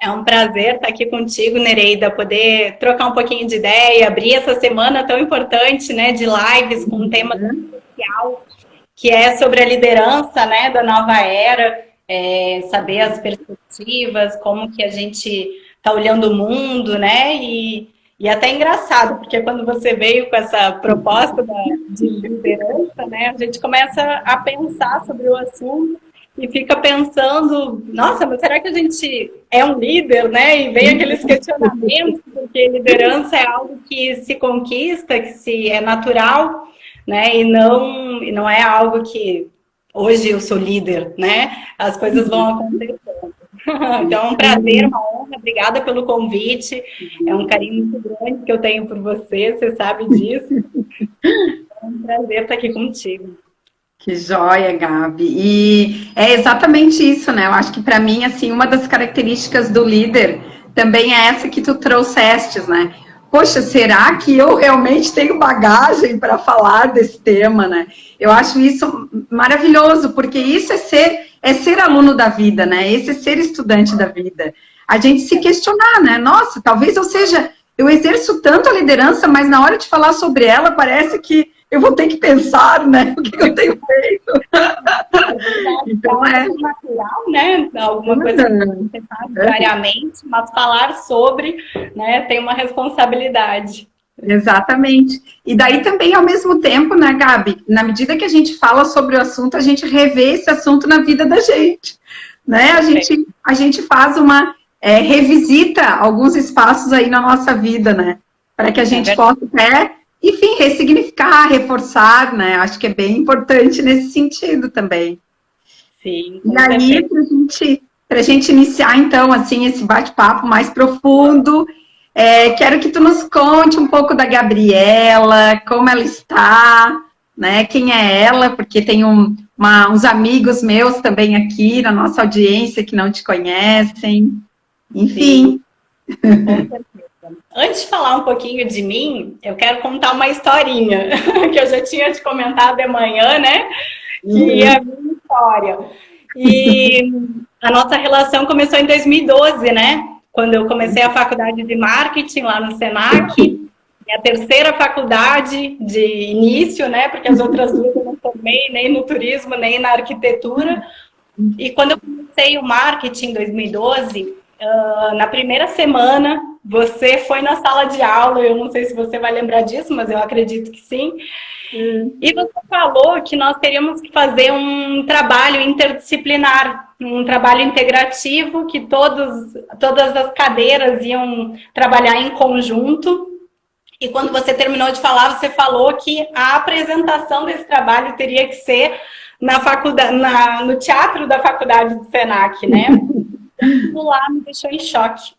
É um prazer estar aqui contigo, Nereida, poder trocar um pouquinho de ideia, abrir essa semana tão importante, né, de lives com um tema tão especial, que é sobre a liderança, né, da nova era, saber as perspectivas, como que a gente está olhando o mundo, né, e até engraçado, porque quando você veio com essa proposta de liderança, né, a gente começa a pensar sobre o assunto, e fica pensando, nossa, mas será que a gente é um líder, né? E vem aqueles questionamentos, porque liderança é algo que se conquista, que se é natural, né? E não é algo que hoje eu sou líder, né? As coisas vão acontecendo. Então, é um prazer, uma honra, obrigada pelo convite. É um carinho muito grande que eu tenho por você sabe disso. É um prazer estar aqui contigo. Que joia, Gabi. E é exatamente isso, né? Eu acho que para mim, assim, uma das características do líder também é essa que tu trouxestes, né? Poxa, será que eu realmente tenho bagagem para falar desse tema, né? Eu acho isso maravilhoso, porque isso é ser aluno da vida, né? Esse é ser estudante da vida. A gente se questionar, né? Nossa, talvez eu exerço tanto a liderança, mas na hora de falar sobre ela, parece que eu vou ter que pensar, né? O que eu tenho feito. Então é natural, né? Alguma coisa que você faz diariamente, mas falar sobre, né, tem uma responsabilidade. Exatamente. E daí também, ao mesmo tempo, né, Gabi, na medida que a gente fala sobre o assunto, a gente revê esse assunto na vida da gente, né? A gente faz revisita alguns espaços aí na nossa vida, né? Para que a gente possa até, enfim, ressignificar, reforçar, né? Acho que é bem importante nesse sentido também. Sim. E aí, para a gente iniciar, então, assim, esse bate-papo mais profundo, quero que tu nos conte um pouco da Gabriela, como ela está, né? Quem é ela, porque tem uns amigos meus também aqui na nossa audiência que não te conhecem. Enfim. Com certeza. Antes de falar um pouquinho de mim, eu quero contar uma historinha que eu já tinha te comentado de manhã, né? Que é a minha história. E a nossa relação começou em 2012, né? Quando eu comecei a faculdade de marketing lá no Senac, minha terceira faculdade de início, né? Porque as outras duas eu não formei nem no turismo, nem na arquitetura. E quando eu comecei o marketing em 2012, na primeira semana, você foi na sala de aula, eu não sei se você vai lembrar disso, mas eu acredito que sim. E você falou que nós teríamos que fazer um trabalho interdisciplinar, um trabalho integrativo, que todas as cadeiras iam trabalhar em conjunto. E quando você terminou de falar, você falou que a apresentação desse trabalho teria que ser na faculdade, no teatro da faculdade do Senac, né? Aquilo lá me deixou em choque.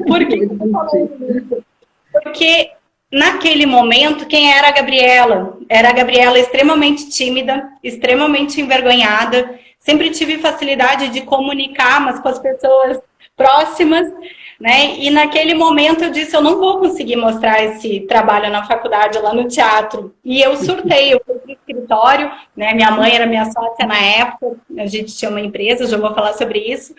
Por que você falou isso? Porque naquele momento, quem era a Gabriela? Era a Gabriela extremamente tímida, extremamente envergonhada. Sempre tive facilidade de comunicar, mas com as pessoas próximas, né? E naquele momento eu disse, eu não vou conseguir mostrar esse trabalho na faculdade, lá no teatro. E eu surtei, eu fui para o escritório, né? Minha mãe era minha sócia na época, a gente tinha uma empresa, já vou falar sobre isso.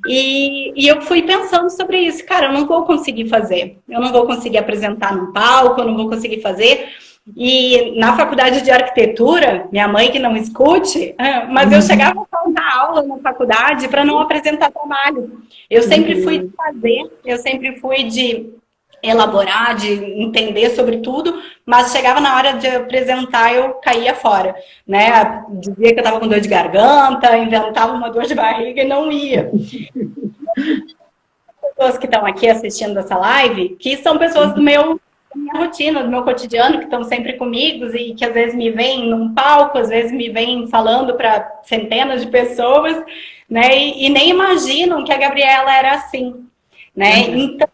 E eu fui pensando sobre isso, cara, eu não vou conseguir fazer, eu não vou conseguir apresentar no palco, eu não vou conseguir fazer. E na faculdade de arquitetura, minha mãe que não escute, mas eu chegava a faltar aula na faculdade para não apresentar trabalho. Eu sempre fui de fazer, eu sempre fui de elaborar, de entender sobre tudo, mas chegava na hora de apresentar, eu caía fora, né? Dizia que eu estava com dor de garganta, inventava uma dor de barriga e não ia. As pessoas que estão aqui assistindo essa live, que são pessoas da minha rotina, do meu cotidiano, que estão sempre comigo e que às vezes me veem num palco, às vezes me veem falando para centenas de pessoas, né? E nem imaginam que a Gabriela era assim, né? Então,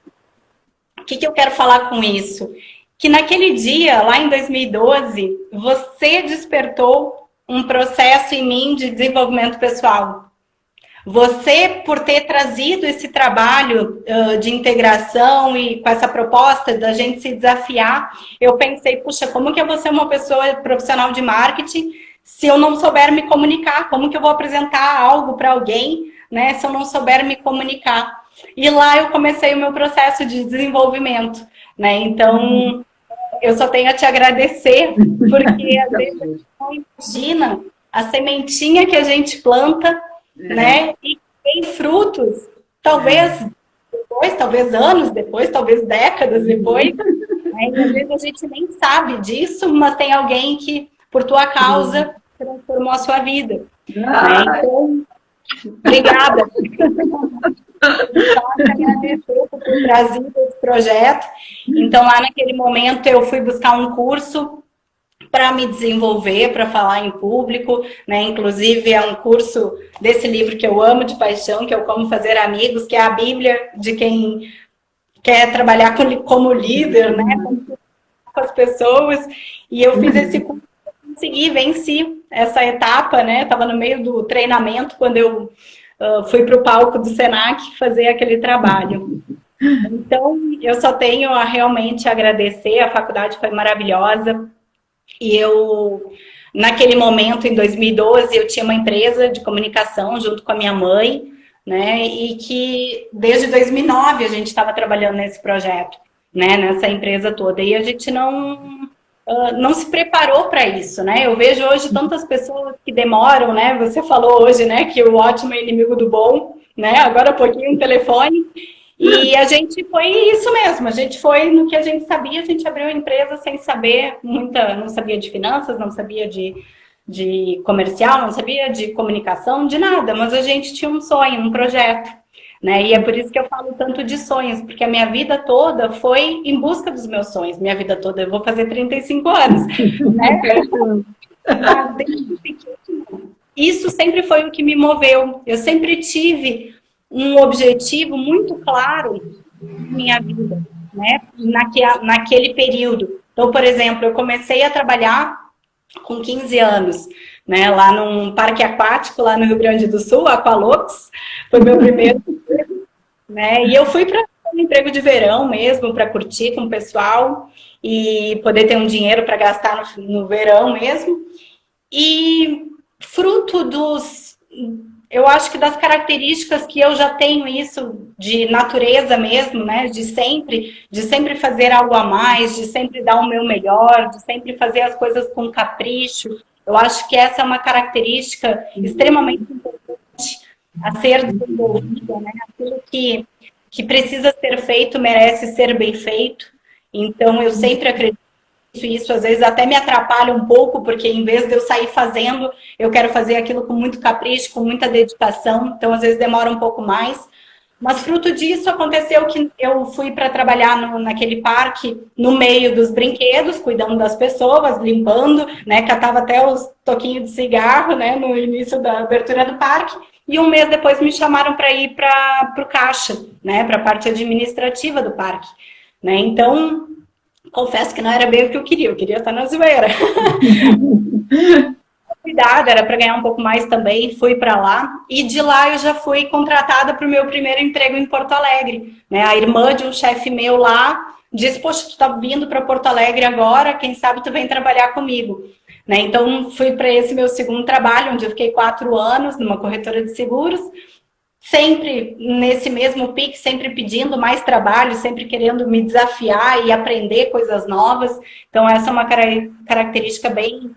o que eu quero falar com isso? Que naquele dia, lá em 2012, você despertou um processo em mim de desenvolvimento pessoal. Você, por ter trazido esse trabalho de integração e com essa proposta da gente se desafiar, eu pensei, puxa, como que eu vou ser uma pessoa profissional de marketing se eu não souber me comunicar? Como que eu vou apresentar algo para alguém, né, se eu não souber me comunicar? E lá eu comecei o meu processo de desenvolvimento, né? Então, eu só tenho a te agradecer, porque às vezes a gente não imagina a sementinha que a gente planta, né? E tem frutos, talvez depois, talvez anos depois, talvez décadas depois, né? E às vezes a gente nem sabe disso, mas tem alguém que, por tua causa, transformou a sua vida. Né? Então, obrigada. Só agradecer por ter trazido esse projeto. Então, lá naquele momento, eu fui buscar um curso para me desenvolver, para falar em público, né? Inclusive, é um curso desse livro que eu amo de paixão, que é o Como Fazer Amigos, que é a Bíblia de quem quer trabalhar como líder, né? Com as pessoas. E eu fiz esse curso, consegui, venci essa etapa, né? Estava no meio do treinamento quando eu fui para o palco do Senac fazer aquele trabalho. Então, eu só tenho a realmente agradecer, a faculdade foi maravilhosa. E eu, naquele momento, em 2012, eu tinha uma empresa de comunicação junto com a minha mãe, né? E que desde 2009 a gente estava trabalhando nesse projeto, né? Nessa empresa toda. E a gente não se preparou para isso, né? Eu vejo hoje tantas pessoas que demoram, né? Você falou hoje, né? Que o ótimo é inimigo do bom, né? Agora há pouquinho um telefone. E a gente foi isso mesmo, a gente foi no que a gente sabia, a gente abriu a empresa sem saber não sabia de finanças, não sabia de comercial, não sabia de comunicação, de nada, mas a gente tinha um sonho, um projeto, né? E é por isso que eu falo tanto de sonhos, porque a minha vida toda foi em busca dos meus sonhos, minha vida toda, eu vou fazer 35 anos, né? Isso sempre foi o que me moveu, eu sempre tive um objetivo muito claro na minha vida, né? Naquele período. Então, por exemplo, eu comecei a trabalhar com 15 anos, né? Lá num parque aquático, lá no Rio Grande do Sul, Aqualux, foi meu primeiro emprego, né? E eu fui para um emprego de verão mesmo, para curtir com o pessoal e poder ter um dinheiro para gastar no verão mesmo. E fruto eu acho que das características que eu já tenho isso de natureza mesmo, né? De sempre fazer algo a mais, de sempre dar o meu melhor, de sempre fazer as coisas com capricho. Eu acho que essa é uma característica extremamente importante a ser desenvolvida, né? Aquilo que precisa ser feito merece ser bem feito. Então, eu sempre acredito isso às vezes até me atrapalha um pouco, porque em vez de eu sair fazendo, eu quero fazer aquilo com muito capricho, com muita dedicação, então às vezes demora um pouco mais. Mas fruto disso aconteceu que eu fui para trabalhar naquele parque, no meio dos brinquedos, cuidando das pessoas, limpando, né, catava até os toquinhos de cigarro, né, no início da abertura do parque, e um mês depois me chamaram para ir para o caixa, né, para a parte administrativa do parque, né, então confesso que não era bem o que eu queria estar na zoeira. Cuidado, era para ganhar um pouco mais também, fui para lá. E de lá eu já fui contratada para o meu primeiro emprego em Porto Alegre. Né? A irmã de um chefe meu lá disse, poxa, tu tá vindo para Porto Alegre agora, quem sabe tu vem trabalhar comigo. Né? Então fui para esse meu segundo trabalho, onde eu fiquei 4 anos numa corretora de seguros. Sempre nesse mesmo pique, sempre pedindo mais trabalho, sempre querendo me desafiar e aprender coisas novas. Então, essa é uma característica bem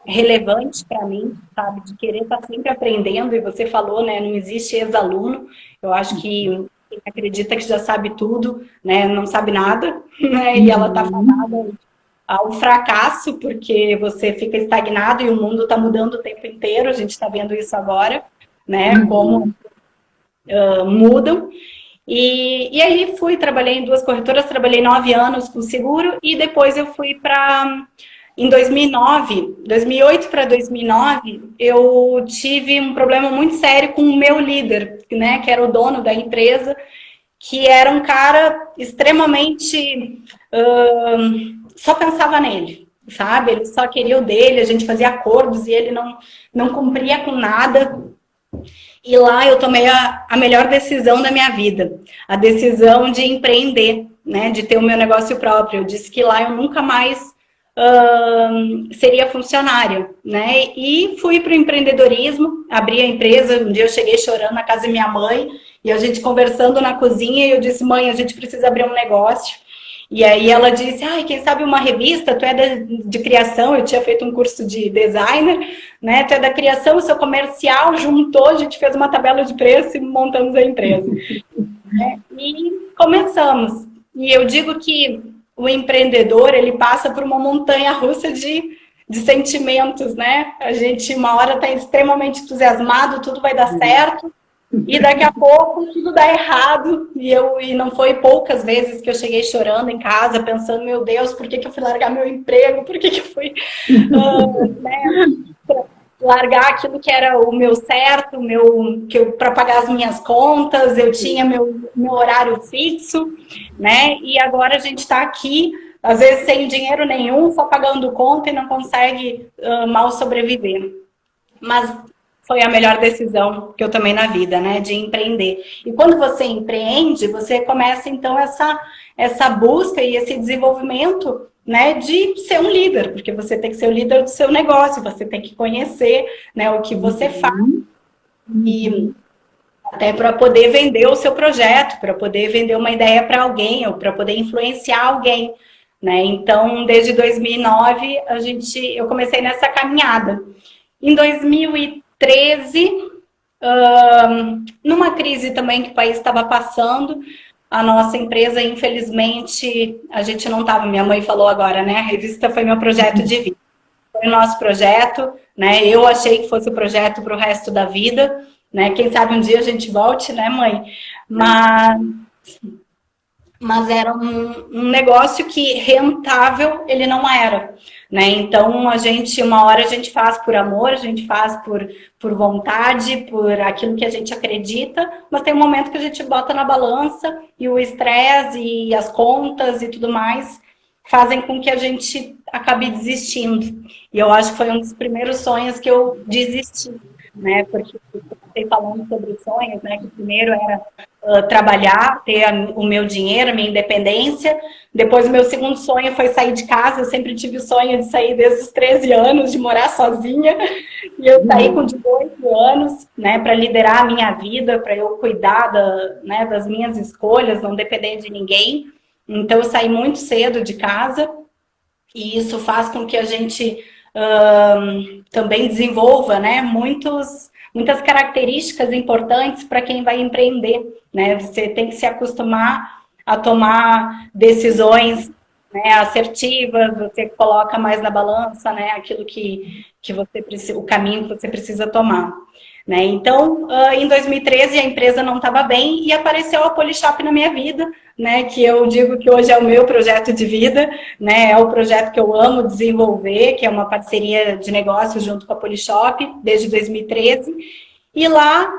relevante para mim, sabe? De querer estar sempre aprendendo. E você falou, né? Não existe ex-aluno. Eu acho que quem acredita que já sabe tudo, né? Não sabe nada, né? E ela está fadada ao fracasso, porque você fica estagnado e o mundo está mudando o tempo inteiro. A gente está vendo isso agora. Né, como mudam. E aí trabalhei em 2 corretoras, trabalhei 9 anos com seguro e depois eu fui em 2008 para 2009, eu tive um problema muito sério com o meu líder, né, que era o dono da empresa, que era um cara extremamente... só pensava nele, sabe? Ele só queria o dele, a gente fazia acordos e ele não cumpria com nada. E lá eu tomei a melhor decisão da minha vida, a decisão de empreender, né, de ter o meu negócio próprio. Eu disse que lá eu nunca mais seria funcionária, né? E fui para o empreendedorismo, abri a empresa. Um dia eu cheguei chorando na casa da minha mãe e a gente conversando na cozinha e eu disse: mãe, a gente precisa abrir um negócio. E aí ela disse: ai, quem sabe uma revista, tu é de criação, eu tinha feito um curso de designer, né? Tu é da criação, o seu comercial juntou, a gente fez uma tabela de preço e montamos a empresa. E começamos. E eu digo que o empreendedor, ele passa por uma montanha russa de sentimentos, né? A gente uma hora está extremamente entusiasmado, tudo vai dar certo, e daqui a pouco tudo dá errado. E não foi poucas vezes que eu cheguei chorando em casa, pensando: meu Deus, por que eu fui largar meu emprego? Por que eu fui largar aquilo que era o meu certo, para pagar as minhas contas, eu tinha meu horário fixo, né? E agora a gente está aqui, às vezes sem dinheiro nenhum, só pagando conta e não consegue mal sobreviver. Mas foi a melhor decisão que eu tomei na vida, né? De empreender. E quando você empreende, você começa então essa busca e esse desenvolvimento, né, de ser um líder, porque você tem que ser o líder do seu negócio, você tem que conhecer, né, o que você faz, e até para poder vender o seu projeto, para poder vender uma ideia para alguém, ou para poder influenciar alguém, né? Então, desde 2009, eu comecei nessa caminhada. Em 2013, numa crise também que o país estava passando, a nossa empresa, infelizmente, a gente não estava, minha mãe falou agora, né? A revista foi meu projeto de vida. Foi o nosso projeto, né? Eu achei que fosse o projeto para o resto da vida, né? Quem sabe um dia a gente volte, né, mãe? Mas era um negócio que rentável ele não era, né? Então, uma hora a gente faz por amor, a gente faz por vontade, por aquilo que a gente acredita, mas tem um momento que a gente bota na balança e o estresse e as contas e tudo mais fazem com que a gente acabe desistindo. E eu acho que foi um dos primeiros sonhos que eu desisti, né? Porque eu comecei falando sobre sonhos, né? Que o primeiro era trabalhar, ter o meu dinheiro, a minha independência. Depois, o meu segundo sonho foi sair de casa. Eu sempre tive o sonho de sair desde os 13 anos, de morar sozinha. E eu saí com 18 anos, né, para liderar a minha vida, para eu cuidar das minhas escolhas, não depender de ninguém. Então, eu saí muito cedo de casa. E isso faz com que a gente também desenvolva, né, muitas características importantes para quem vai empreender, né? Você tem que se acostumar a tomar decisões, né, assertivas, você coloca mais na balança, né, aquilo que você precisa, o caminho que você precisa tomar, né? Então, em 2013 a empresa não estava bem e apareceu a Polishop na minha vida, né, que eu digo que hoje é o meu projeto de vida, né, é o projeto que eu amo desenvolver, que é uma parceria de negócio junto com a Polishop desde 2013. E lá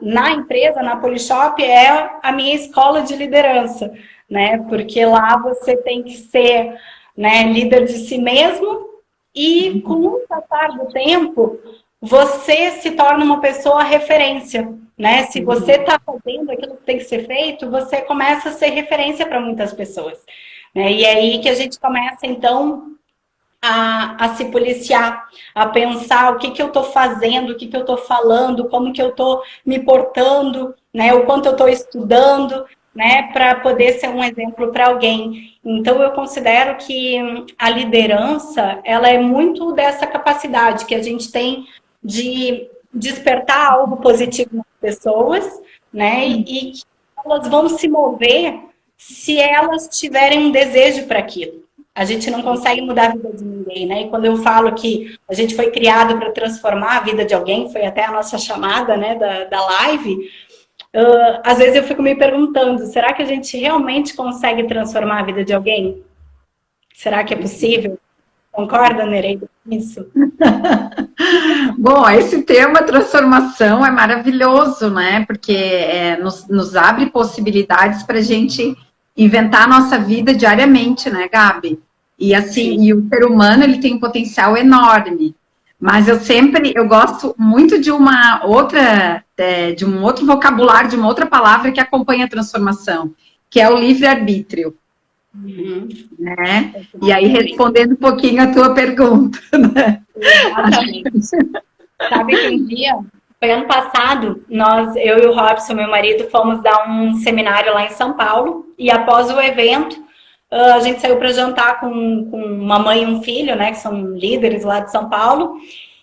na empresa, na Polishop, é a minha escola de liderança, né, porque lá você tem que ser, né, líder de si mesmo e com o passar do tempo você se torna uma pessoa referência, né? Se você está fazendo aquilo que tem que ser feito, você começa a ser referência para muitas pessoas, né? E é aí que a gente começa, então, a se policiar, a pensar o que eu estou fazendo, o que eu estou falando, como que eu estou me portando, né? O quanto eu estou estudando, né? Para poder ser um exemplo para alguém. Então, eu considero que a liderança, ela é muito dessa capacidade que a gente tem de despertar algo positivo nas pessoas, né? E que elas vão se mover se elas tiverem um desejo para aquilo. A gente não consegue mudar a vida de ninguém, né? E quando eu falo que a gente foi criado para transformar a vida de alguém, foi até a nossa chamada, né, da live, às vezes eu fico me perguntando, será que a gente realmente consegue transformar a vida de alguém? Será que é possível? Concorda, Nereida, com isso? Bom, esse tema transformação é maravilhoso, né? Porque nos abre possibilidades para a gente inventar a nossa vida diariamente, né, Gabi? E assim, e o ser humano, ele tem um potencial enorme. Mas eu gosto muito de uma outra, de um outro vocabulário, de uma outra palavra que acompanha a transformação, que é o livre-arbítrio. Uhum. né? E aí, respondendo um pouquinho a tua pergunta, né? Exatamente. Sabe que um dia, foi ano passado, eu e o Robson, meu marido, fomos dar um seminário lá em São Paulo, e após o evento, a gente saiu para jantar com uma mãe e um filho, né, que são líderes lá de São Paulo,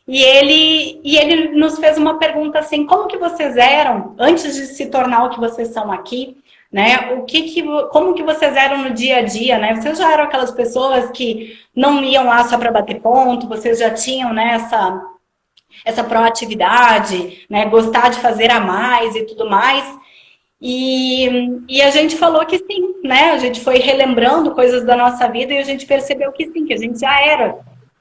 e ele nos fez uma pergunta assim: como que vocês eram antes de se tornar o que vocês são aqui? Né? Como que vocês eram no dia a dia, né? Vocês já eram aquelas pessoas que não iam lá só para bater ponto, vocês já tinham, né, essa proatividade, né, gostar de fazer a mais e tudo mais. E a gente falou que sim, né? A gente foi relembrando coisas da nossa vida e a gente percebeu que sim, que a gente já era.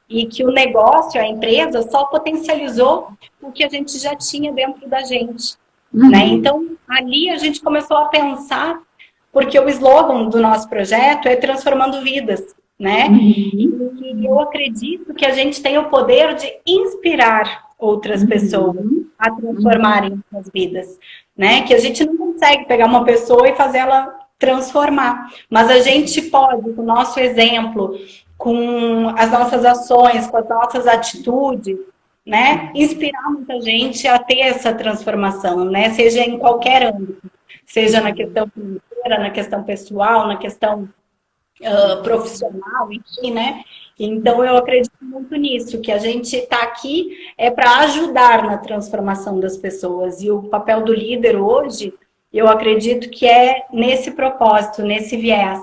E que o negócio, a empresa, só potencializou o que a gente já tinha dentro da gente. Né? Então, ali a gente começou a pensar, porque o slogan do nosso projeto é transformando vidas, né? E eu acredito que a gente tem o poder de inspirar outras pessoas a transformarem suas vidas, né? Que a gente não consegue pegar uma pessoa e fazer ela transformar, mas a gente pode, com o nosso exemplo, com as nossas ações, com as nossas atitudes, né, inspirar muita gente a ter essa transformação, né, seja em qualquer âmbito, seja na questão financeira, na questão pessoal, na questão profissional, enfim, né? Então eu acredito muito nisso, que a gente está aqui para ajudar na transformação das pessoas, e o papel do líder hoje, eu acredito que é nesse propósito, nesse viés,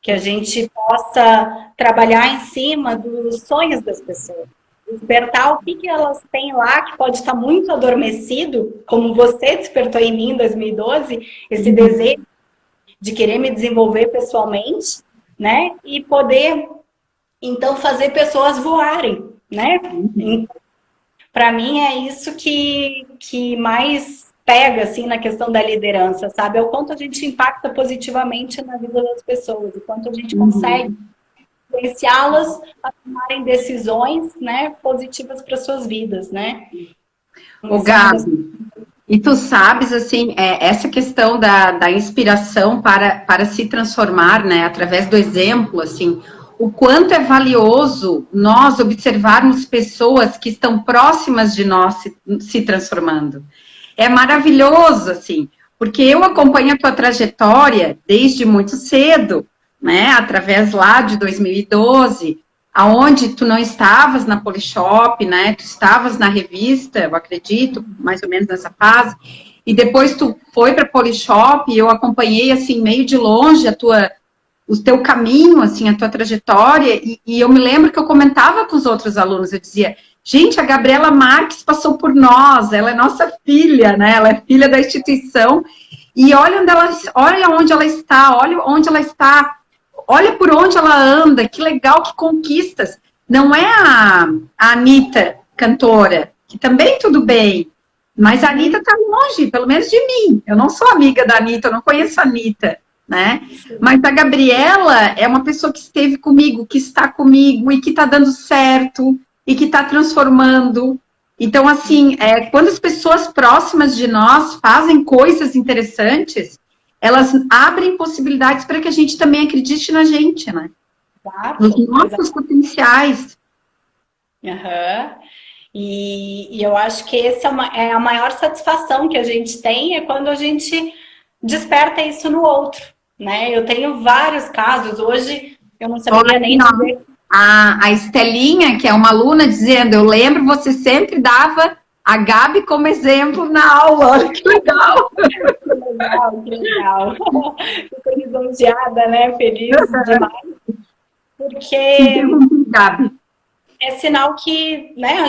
que a gente possa trabalhar em cima dos sonhos das pessoas. Despertar o que elas têm lá, que pode estar muito adormecido, como você despertou em mim em 2012, esse desejo de querer me desenvolver pessoalmente, né? E poder, então, fazer pessoas voarem, né? Para mim é isso que mais pega, assim, na questão da liderança, sabe? É o quanto a gente impacta positivamente na vida das pessoas, o quanto a gente consegue influenciá-las a tomarem decisões, né, positivas para suas vidas, né? O Gabi, e tu sabes, assim, essa questão da inspiração para se transformar, né, através do exemplo, assim, o quanto é valioso nós observarmos pessoas que estão próximas de nós se transformando. É maravilhoso, assim, porque eu acompanho a tua trajetória desde muito cedo, né, através lá de 2012, aonde tu não estavas na Polishop, né, tu estavas na revista, eu acredito, mais ou menos nessa fase, e depois tu foi para a Polishop e eu acompanhei, assim, meio de longe o teu caminho, assim, a tua trajetória, e eu me lembro que eu comentava com os outros alunos, eu dizia: gente, a Gabriela Marques passou por nós, ela é nossa filha, né, ela é filha da instituição, e olha onde ela está, olha onde ela está, olha por onde ela anda, que legal, que conquistas. Não é a Anitta, cantora, que também tudo bem, mas a Anitta está longe, pelo menos de mim. Eu não sou amiga da Anitta, eu não conheço a Anitta, né? Mas a Gabriela é uma pessoa que esteve comigo, que está comigo e que está dando certo e que está transformando. Então, assim, quando as pessoas próximas de nós fazem coisas interessantes, elas abrem possibilidades para que a gente também acredite na gente, né? Exato, Nos nossos potenciais. E eu acho que essa é a maior satisfação que a gente tem, é quando a gente desperta isso no outro, né? Eu tenho vários casos, hoje eu não saberia nem dizer. A Estelinha, que é uma aluna, dizendo: eu lembro, você sempre dava a Gabi como exemplo na aula. Olha que legal! Que legal, que legal. Fico lisonjeada, né? Feliz demais. Porque Gabi, é sinal que, né,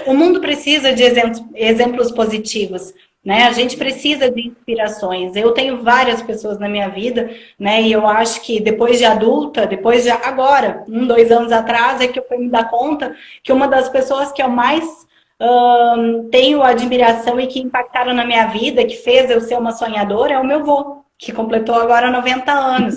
o mundo precisa de exemplos positivos, né? A gente precisa de inspirações. Eu tenho várias pessoas na minha vida, né? E eu acho que depois de adulta, agora, 2 anos atrás, é que eu fui me dar conta que uma das pessoas que eu mais tenho admiração e que impactaram na minha vida, que fez eu ser uma sonhadora, é o meu avô, que completou agora 90 anos.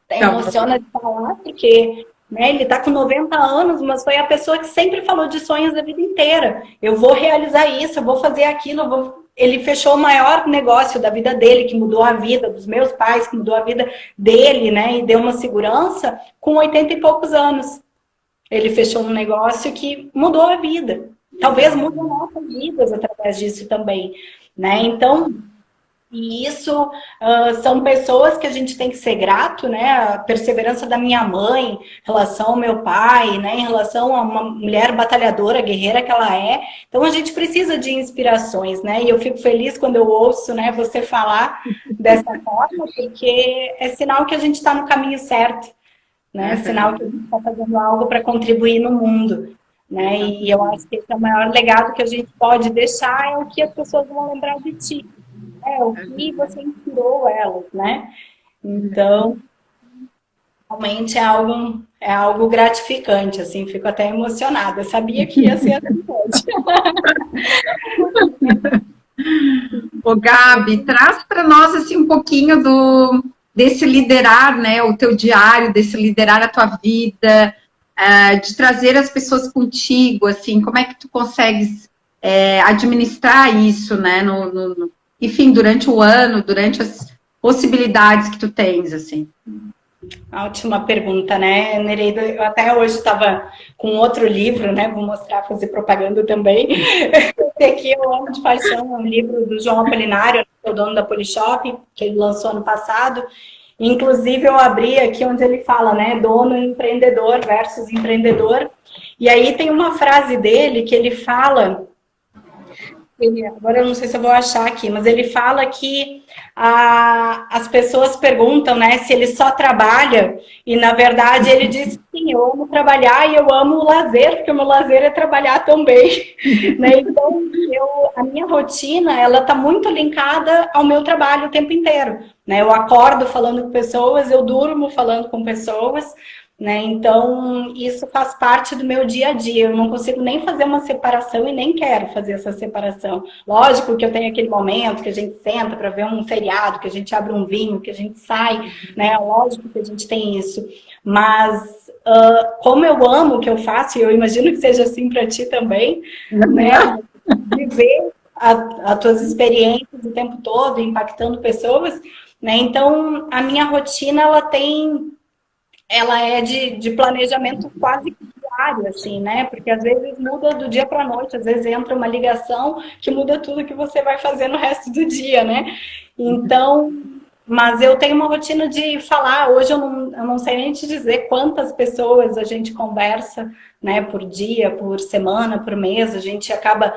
Emociona de falar, porque, né, ele está com 90 anos, mas foi a pessoa que sempre falou de sonhos a vida inteira. Eu vou realizar isso, eu vou fazer aquilo, eu vou ele fechou o maior negócio da vida dele, que mudou a vida dos meus pais, que mudou a vida dele, né? E deu uma segurança com 80 e poucos anos. Ele fechou um negócio que mudou a vida. Talvez mude as nossas vidas através disso também, né? Então, e isso são pessoas que a gente tem que ser grato, né? A perseverança da minha mãe, em relação ao meu pai, né? Em relação a uma mulher batalhadora, guerreira que ela é. Então a gente precisa de inspirações, né? E eu fico feliz quando eu ouço, né, você falar dessa forma, porque é sinal que a gente está no caminho certo, né? É sinal que a gente está fazendo algo para contribuir no mundo, né? E eu acho que esse é o maior legado que a gente pode deixar, é o que as pessoas vão lembrar de ti. O que você inspirou elas, né? Então, realmente é algo gratificante, assim, fico até emocionada. Eu sabia que ia ser assim hoje. Ô, Gabi, traz para nós, assim, um pouquinho desse liderar, né, o teu diário, desse liderar a tua vida, de trazer as pessoas contigo, assim, como é que tu consegues administrar isso, né, enfim, durante o ano, durante as possibilidades que tu tens, assim. Ótima pergunta, né, Nereida? Eu até hoje estava com outro livro, né? Vou mostrar, fazer propaganda também. Esse aqui eu amo de paixão, é um livro do João Apolinário, que é o dono da Polishop, que ele lançou ano passado. Inclusive, eu abri aqui onde ele fala, né? Dono empreendedor versus empreendedor. E aí tem uma frase dele que ele fala... Agora eu não sei se eu vou achar aqui, mas ele fala que as pessoas perguntam, né, se ele só trabalha, e na verdade ele diz, sim, eu amo trabalhar e eu amo o lazer, porque o meu lazer é trabalhar também, né? Então, a minha rotina, ela tá muito linkada ao meu trabalho o tempo inteiro, né? Eu acordo falando com pessoas, eu durmo falando com pessoas, né? Então, isso faz parte do meu dia a dia. Eu não consigo nem fazer uma separação e nem quero fazer essa separação. Lógico que eu tenho aquele momento que a gente senta para ver um feriado, que a gente abre um vinho, que a gente sai, né? Lógico que a gente tem isso. Mas, como eu amo o que eu faço, e eu imagino que seja assim para ti também, né? Viver as tuas experiências o tempo todo, impactando pessoas, né? Então, a minha rotina, ela é de planejamento quase diário, assim, né? Porque às vezes muda do dia para a noite, às vezes entra uma ligação que muda tudo que você vai fazer no resto do dia, né? Então, mas eu tenho uma rotina de falar, hoje eu não sei nem te dizer quantas pessoas a gente conversa, né? Por dia, por semana, por mês, a gente acaba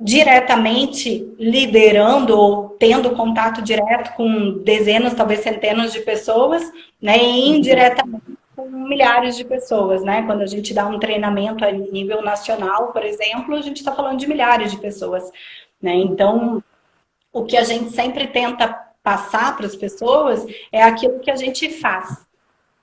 diretamente liderando ou tendo contato direto com dezenas, talvez centenas de pessoas, né, e indiretamente com milhares de pessoas, né? Quando a gente dá um treinamento a nível nacional, por exemplo, a gente está falando de milhares de pessoas, né? Então, o que a gente sempre tenta passar para as pessoas é aquilo que a gente faz,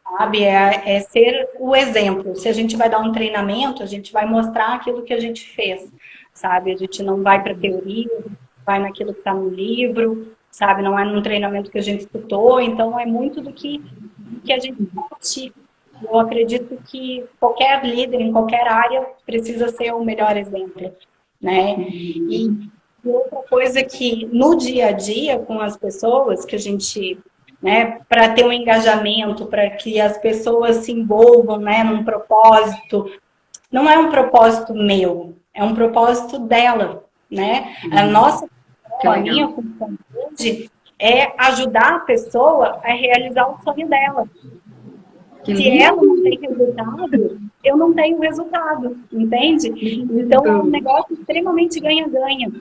sabe? É ser o exemplo. Se a gente vai dar um treinamento, a gente vai mostrar aquilo que a gente fez, sabe? A gente não vai para teoria, vai naquilo que está no livro, sabe? Não é num treinamento que a gente escutou, então é muito do que a gente pratica. Eu acredito que qualquer líder em qualquer área precisa ser o melhor exemplo, né? E outra coisa que no dia a dia com as pessoas que a gente, né, para ter um engajamento, para que as pessoas se envolvam, né, num propósito, não é um propósito meu, é um propósito dela, né? A nossa função, a minha função hoje é ajudar a pessoa a realizar o sonho dela. Se ela não tem resultado, eu não tenho resultado, entende? Então é um negócio extremamente ganha-ganha,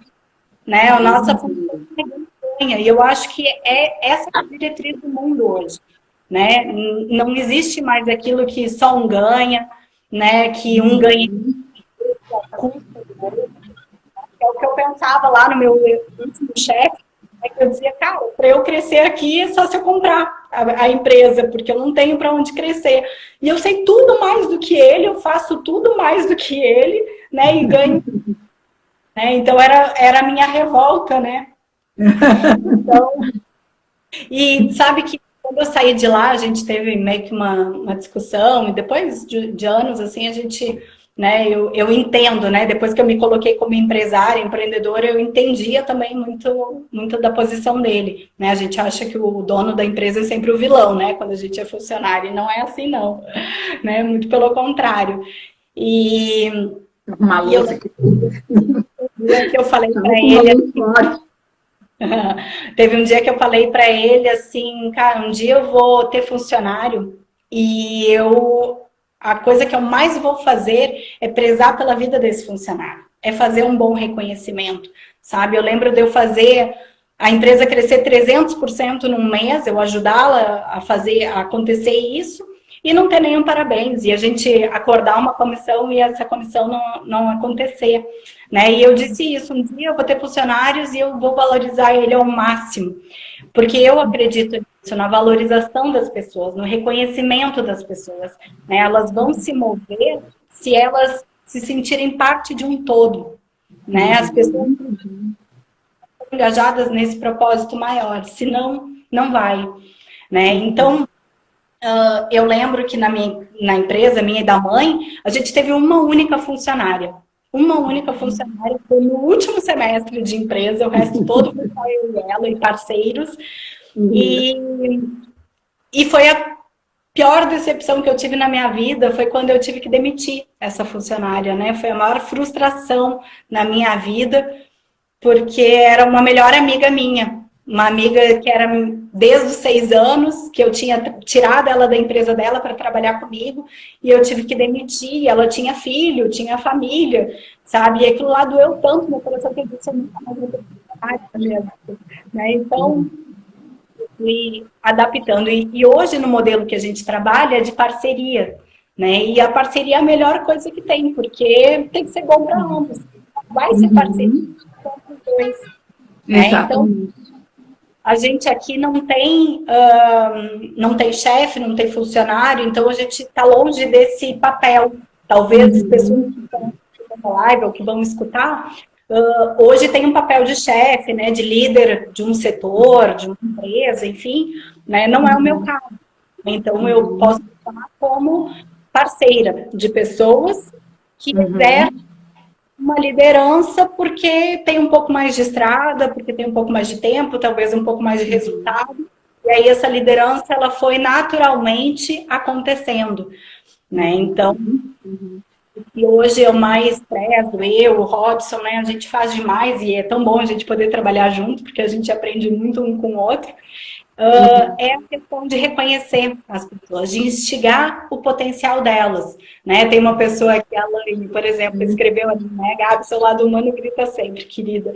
né? A nossa função é ganha-ganha, e eu acho que essa é a diretriz do mundo hoje, né? Não existe mais aquilo que só um ganha, né? Que um ganha custa do outro. É o que eu pensava lá no meu último chefe, é que eu dizia, cara, para eu crescer aqui é só se eu comprar a empresa, porque eu não tenho para onde crescer. E eu sei tudo mais do que ele, eu faço tudo mais do que ele, né? E ganho. Né? Então era a minha revolta, né? Então, e sabe que quando eu saí de lá, a gente teve meio que uma discussão, e depois de anos, assim, a gente né? Eu entendo, né? Depois que eu me coloquei como empresária, empreendedora, eu entendia também muito da posição dele, né? A gente acha que o dono da empresa é sempre o vilão, né? Quando a gente é funcionário, e não é assim, não, né? Muito pelo contrário. E, Uma e eu louça que que eu falei tava para com uma ele, luz forte. teve um dia que eu falei para ele assim, cara, um dia eu vou ter funcionário e a coisa que eu mais vou fazer é prezar pela vida desse funcionário, é fazer um bom reconhecimento, sabe? Eu lembro de eu fazer a empresa crescer 300% num mês, eu ajudá-la a fazer a acontecer isso e não ter nenhum parabéns, e a gente acordar uma comissão e essa comissão não acontecer, né? E eu disse isso, um dia eu vou ter funcionários e eu vou valorizar ele ao máximo, porque eu acredito nisso, na valorização das pessoas, no reconhecimento das pessoas, né? Elas vão se mover se elas se sentirem parte de um todo, né? As pessoas estão engajadas nesse propósito maior, senão não vai, né? Então, eu lembro que na empresa, minha e da mãe, a gente teve uma única funcionária. Uma única funcionária, foi no último semestre de empresa, o resto todo foi só eu e ela, e parceiros. E foi a pior decepção que eu tive na minha vida, foi quando eu tive que demitir essa funcionária, né? Foi a maior frustração na minha vida, porque era uma melhor amiga minha. Uma amiga que era desde os 6 anos, que eu tinha tirado ela da empresa dela para trabalhar comigo, e eu tive que demitir. Ela tinha filho, tinha família, sabe? E aquilo lá doeu tanto no coração que eu disse, eu nunca mais vou ter funcionário, né? Então, fui adaptando. E hoje, no modelo que a gente trabalha, é de parceria, né? E a parceria é a melhor coisa que tem, porque tem que ser bom para ambos. Vai ser parceria para os dois. Né? Então, a gente aqui não tem chefe, não tem funcionário, então a gente está longe desse papel. Talvez as pessoas que estão na live ou que vão escutar, hoje tem um papel de chefe, né, de líder de um setor, de uma empresa, enfim, né, não é o meu caso. Então, eu posso falar como parceira de pessoas que exercem uma liderança porque tem um pouco mais de estrada, porque tem um pouco mais de tempo, talvez um pouco mais de resultado. E aí essa liderança ela foi naturalmente acontecendo, né? Então, e hoje eu mais prezo, o Robson, né? A gente faz demais e é tão bom a gente poder trabalhar junto, porque a gente aprende muito um com o outro. É a questão de reconhecer as pessoas, de instigar o potencial delas, né? Tem uma pessoa que, a Laine, por exemplo, escreveu ali, né? Gabi, seu lado humano grita sempre, querida.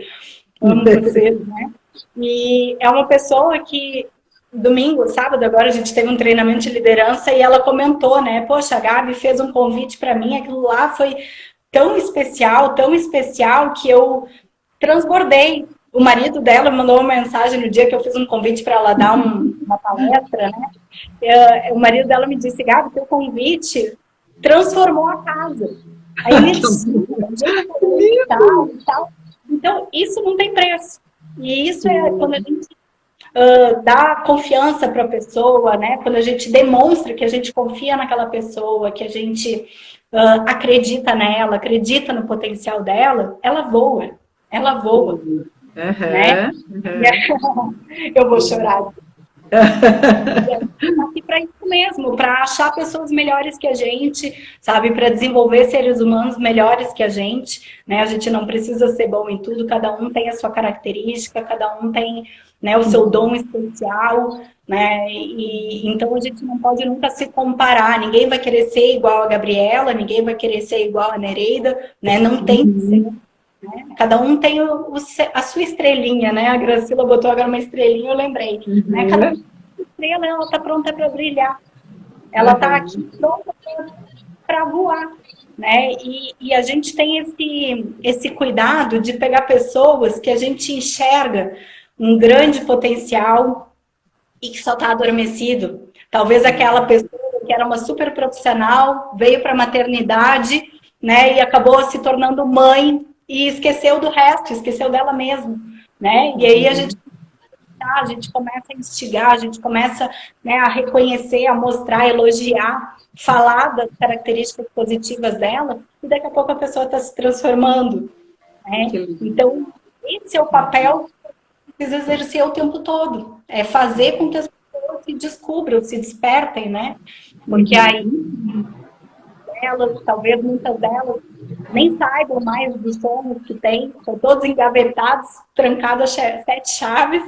Amo você, né? E é uma pessoa que, domingo, sábado, agora a gente teve um treinamento de liderança e ela comentou, né? Poxa, a Gabi fez um convite para mim, aquilo lá foi tão especial que eu transbordei. O marido dela mandou uma mensagem no dia que eu fiz um convite para ela dar uma palestra, né? O marido dela me disse, Gabi, teu convite transformou a casa. A energia, e tal. Então, isso não tem preço. E isso é quando a gente dá confiança para a pessoa, né? Quando a gente demonstra que a gente confia naquela pessoa, que a gente acredita nela, acredita no potencial dela, ela voa. Ela voa. Né? Eu vou chorar. E para isso mesmo, para achar pessoas melhores que a gente, sabe? Para desenvolver seres humanos melhores que a gente, né? A gente não precisa ser bom em tudo, cada um tem a sua característica, cada um tem, né, o seu dom especial, né? E então a gente não pode nunca se comparar. Ninguém vai querer ser igual a Gabriela, ninguém vai querer ser igual a Nereida, né? Não tem que ser. Né? Cada um tem a sua estrelinha, né? A Gracila botou agora uma estrelinha, eu lembrei. Né? Cada estrela, ela está pronta para brilhar. Ela está aqui pronta para voar. Né? E a gente tem esse cuidado de pegar pessoas que a gente enxerga um grande potencial e que só está adormecido. Talvez aquela pessoa que era uma super profissional, veio para a maternidade, né? E acabou se tornando mãe, e esqueceu do resto, esqueceu dela mesma, né? E aí a gente a gente começa a instigar, a gente começa, né, a reconhecer, a mostrar, a elogiar, falar das características positivas dela, e daqui a pouco a pessoa está se transformando, né? Então, esse é o papel que precisa exercer o tempo todo, é fazer com que as pessoas se descubram, se despertem, né? Porque aí, elas, talvez muitas delas, nem saibam mais dos sonhos que têm, são todos engavetados, trancados a 7 chaves,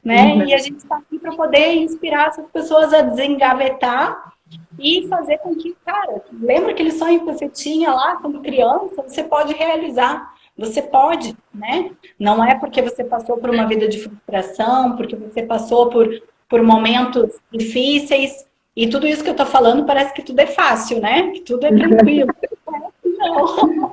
né? E a gente está aqui para poder inspirar essas pessoas a desengavetar e fazer com que, cara, lembra aquele sonho que você tinha lá quando criança? Você pode realizar, você pode, né? Não é porque você passou por uma vida de frustração, porque você passou por momentos difíceis, e tudo isso que eu tô falando parece que tudo é fácil, né? Que tudo é tranquilo. Não.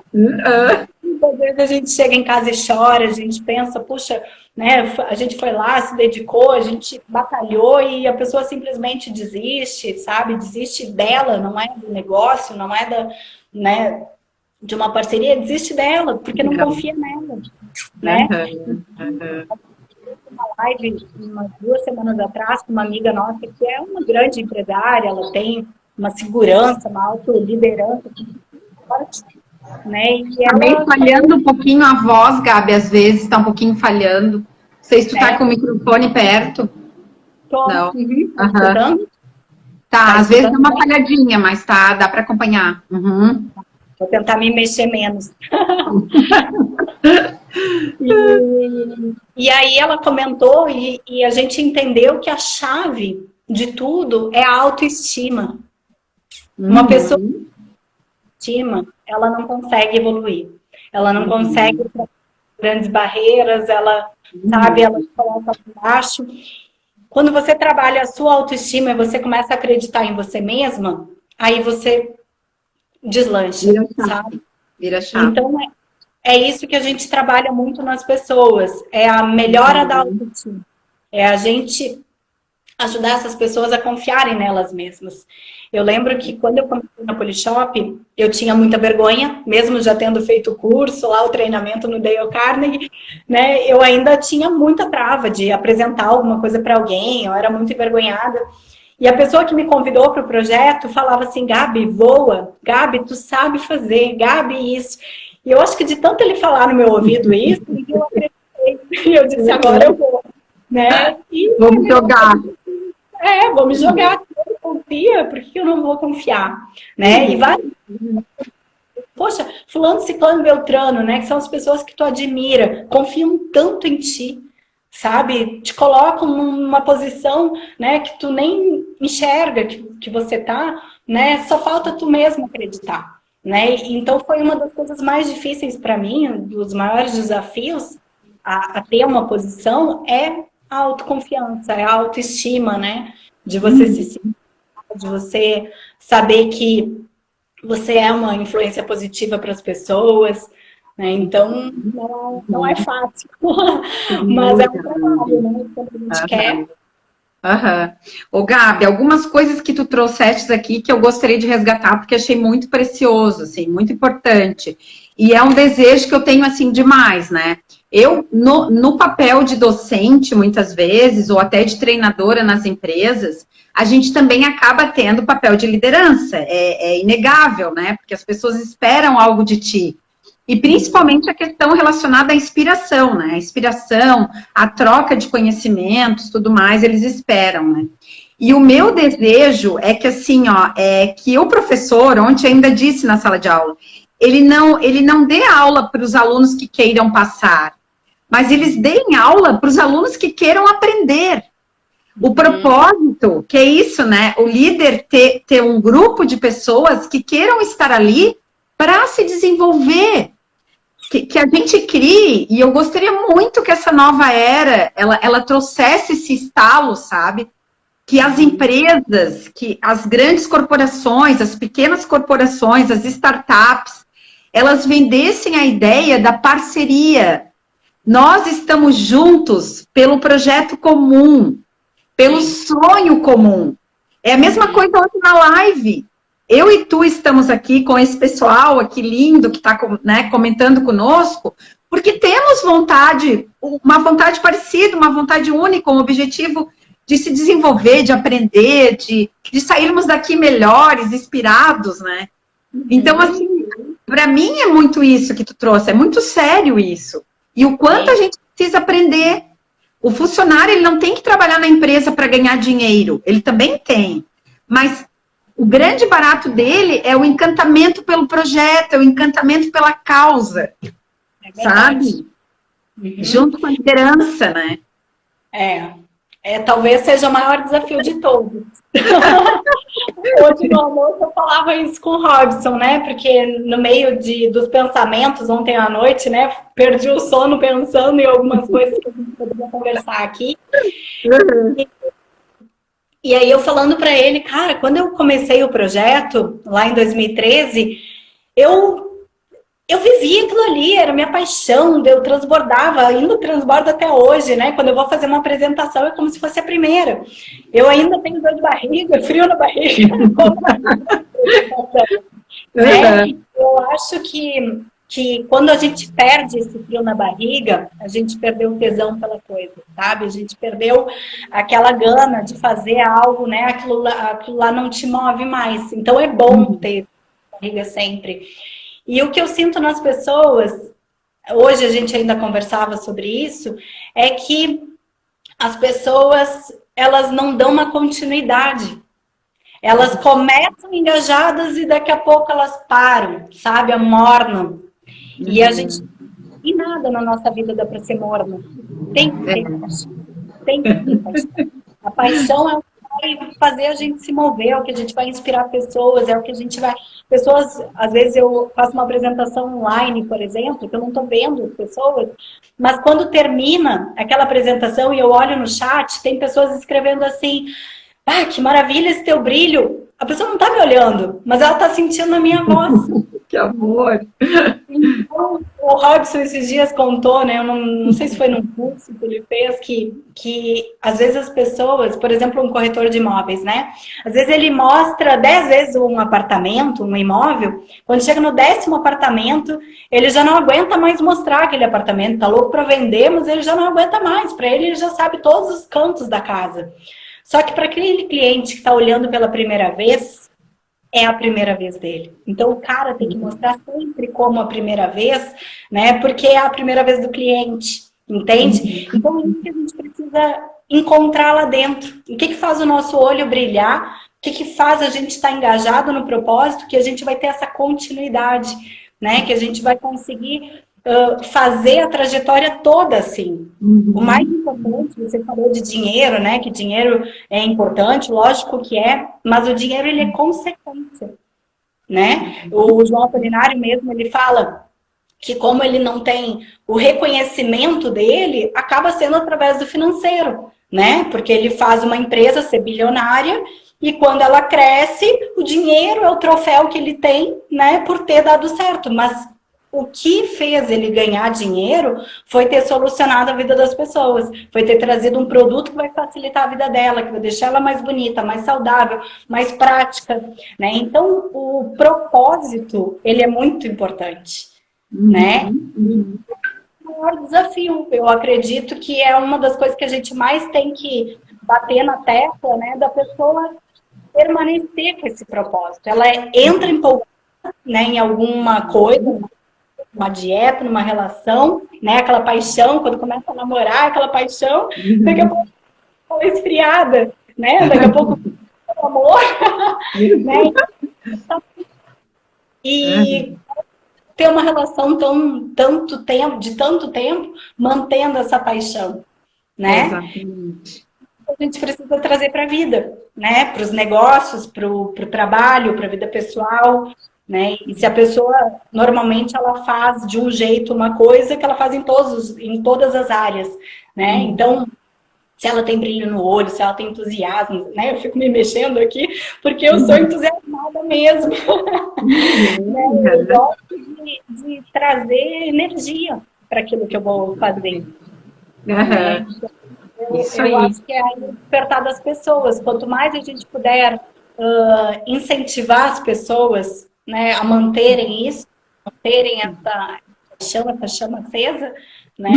Às vezes a gente chega em casa e chora, a gente pensa, puxa, né? A gente foi lá, se dedicou, a gente batalhou e a pessoa simplesmente desiste, sabe? Desiste dela, não é do negócio, não é da, né, de uma parceria, desiste dela, porque não confia nela, né? Uma live umas 2 semanas atrás com uma amiga nossa que é uma grande empresária, ela tem uma segurança, uma autoliderança forte, né? E ela também falhando um pouquinho a voz, Gabi, às vezes está um pouquinho falhando. Não sei se tu tá com o microfone perto. Tô. Não. Escutando? Tá, às vezes dá uma falhadinha, mas tá, dá para acompanhar. Vou tentar me mexer menos. E aí ela comentou e a gente entendeu que a chave de tudo é a autoestima. Uma pessoa que estima, ela não consegue evoluir. Ela não consegue grandes barreiras, ela, sabe, ela se coloca baixo. Quando você trabalha a sua autoestima e você começa a acreditar em você mesma, aí você deslancha, sabe? Vira chave. Então, é isso que a gente trabalha muito nas pessoas, é a melhora da autoestima, é a gente ajudar essas pessoas a confiarem nelas mesmas. Eu lembro que quando eu comecei na Polishop, eu tinha muita vergonha, mesmo já tendo feito o curso lá, o treinamento no Dale Carnegie, né? Eu ainda tinha muita trava de apresentar alguma coisa para alguém, eu era muito envergonhada. E a pessoa que me convidou para o projeto falava assim, Gabi, voa, Gabi, tu sabe fazer, Gabi, isso. E eu acho que de tanto ele falar no meu ouvido isso, eu acreditei. E eu disse, agora eu vou, né? E vamos jogar. Vou me jogar. Eu confia, por que eu não vou confiar? Né? E vai... Poxa, fulano, ciclano, beltrano, né? Que são as pessoas que tu admira, confiam tanto em ti, sabe? Te colocam numa posição, né, que tu nem enxerga que você tá, né? Só falta tu mesmo acreditar, né? Então foi uma das coisas mais difíceis para mim, dos maiores desafios a ter uma posição é a autoconfiança, é a autoestima, né? De você se sentir, de você saber que você é uma influência positiva para as pessoas, né? Então, não é fácil, mas é um trabalho, né? Quando a gente quer. Ô, Gabi, algumas coisas que tu trouxeste aqui que eu gostaria de resgatar, porque achei muito precioso, assim, muito importante. E é um desejo que eu tenho, assim, demais, né? Eu, no papel de docente, muitas vezes, ou até de treinadora nas empresas, a gente também acaba tendo papel de liderança. É inegável, né? Porque as pessoas esperam algo de ti. E principalmente a questão relacionada à inspiração, né? A inspiração, a troca de conhecimentos, tudo mais, eles esperam, né? E o meu desejo é que, assim, ó, que o professor, ontem ainda disse na sala de aula, ele não dê aula para os alunos que queiram passar, mas eles deem aula para os alunos que queiram aprender. O propósito, que é isso, né? O líder ter um grupo de pessoas que queiram estar ali para se desenvolver. Que a gente crie, e eu gostaria muito que essa nova era, ela trouxesse esse estalo, sabe? Que as empresas, que as grandes corporações, as pequenas corporações, as startups, elas vendessem a ideia da parceria. Nós estamos juntos pelo projeto comum, pelo sonho comum. É a mesma coisa ontem na live. Eu e tu estamos aqui com esse pessoal aqui lindo que está, né, comentando conosco, porque temos vontade, uma vontade parecida, uma vontade única, um objetivo de se desenvolver, de aprender, de sairmos daqui melhores, inspirados, né? Então, assim, para mim é muito isso que tu trouxe, é muito sério isso. E o quanto a gente precisa aprender. O funcionário, ele não tem que trabalhar na empresa para ganhar dinheiro, ele também tem. Mas o grande barato dele é o encantamento pelo projeto, é o encantamento pela causa, sabe? Junto com a liderança, né? Talvez seja o maior desafio de todos. Hoje no almoço eu falava isso com o Robson, né? Porque no meio dos pensamentos ontem à noite, né? Perdi o sono pensando em algumas coisas que a gente poderia conversar aqui. E aí eu falando para ele, cara, quando eu comecei o projeto, lá em 2013, eu vivia aquilo ali, era minha paixão, eu transbordava, ainda transbordo até hoje, né? Quando eu vou fazer uma apresentação, é como se fosse a primeira. Eu ainda tenho dor de barriga, frio na barriga. Né? Eu acho que quando a gente perde esse frio na barriga, a gente perdeu o tesão pela coisa, sabe? A gente perdeu aquela gana de fazer algo, né? Aquilo lá não te move mais. Então é bom ter barriga sempre. E o que eu sinto nas pessoas, hoje a gente ainda conversava sobre isso, é que as pessoas, elas não dão uma continuidade. Elas começam engajadas e daqui a pouco elas param, sabe? Amornam. E a gente... E nada na nossa vida dá para ser morno. Tem que ter paixão. Tem que ter paixão. A paixão é o que vai fazer a gente se mover, é o que a gente vai inspirar pessoas, é o que a gente vai... Pessoas, às vezes eu faço uma apresentação online, por exemplo, que eu não estou vendo as pessoas, mas quando termina aquela apresentação e eu olho no chat, tem pessoas escrevendo assim, ah, que maravilha esse teu brilho. A pessoa não está me olhando, mas ela está sentindo a minha voz. Que amor! Então, o Robson esses dias contou, né? Eu não sei se foi num curso que ele fez, que às vezes as pessoas, por exemplo, um corretor de imóveis, né? Às vezes ele mostra 10 vezes um apartamento, um imóvel, quando chega no 10º apartamento, ele já não aguenta mais mostrar aquele apartamento, tá louco para vender, mas ele já não aguenta mais. Para ele já sabe todos os cantos da casa. Só que para aquele cliente que está olhando pela primeira vez, é a primeira vez dele. Então, o cara tem que mostrar sempre como a primeira vez, né? Porque é a primeira vez do cliente, entende? Então, é isso que a gente precisa encontrar lá dentro. O que faz o nosso olho brilhar? O que faz a gente estar engajado no propósito? Que a gente vai ter essa continuidade, né? Que a gente vai conseguir fazer a trajetória toda assim. O mais importante, você falou de dinheiro, né? Que dinheiro é importante, lógico que é, mas o dinheiro ele é consequência, né? O João Apolinário mesmo, ele fala que como ele não tem o reconhecimento dele, acaba sendo através do financeiro, né? Porque ele faz uma empresa ser bilionária e quando ela cresce, o dinheiro é o troféu que ele tem, né? Por ter dado certo, mas o que fez ele ganhar dinheiro foi ter solucionado a vida das pessoas, foi ter trazido um produto que vai facilitar a vida dela, que vai deixar ela mais bonita, mais saudável, mais prática, né? Então, o propósito, ele é muito importante, né? O maior desafio, eu acredito que é uma das coisas que a gente mais tem que bater na tecla, né? Da pessoa permanecer com esse propósito. Ela entra empolgada, né, em alguma coisa, uma dieta, numa relação, né? Aquela paixão, quando começa a namorar, aquela paixão, daqui a pouco ela esfriada, né? Daqui a pouco o amor, né? E ter uma relação de tanto tempo, mantendo essa paixão, né? Exatamente. A gente precisa trazer para a vida, né? Para os negócios, para o trabalho, para a vida pessoal, né? E se a pessoa, normalmente, ela faz de um jeito uma coisa que ela faz em todas as áreas, né? Então, se ela tem brilho no olho, se ela tem entusiasmo, né? Eu fico me mexendo aqui, porque eu sou entusiasmada mesmo. Né? Eu gosto de trazer energia para aquilo que eu vou fazer. Né? Eu acho que é aí despertar das pessoas. Quanto mais a gente puder incentivar as pessoas, né, a manterem isso, manterem essa chama acesa, né?